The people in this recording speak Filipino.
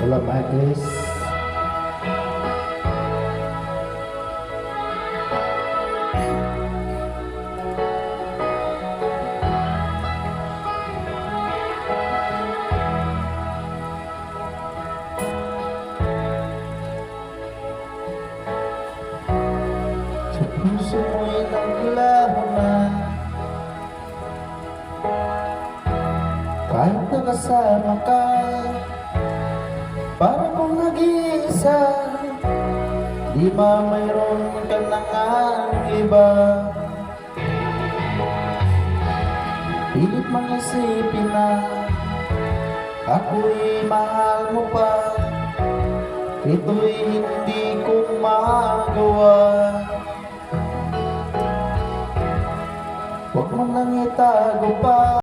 Tulog ba, Chris? Sa puso mo'y naglaho na, kahit nakasama ka, para kung nag-iisa, di ba mayroon ka na ngang iba? Pilit mang isipin na ako'y mahal mo pa, ito'y hindi ko magawa. Huwag mo nang itago pa.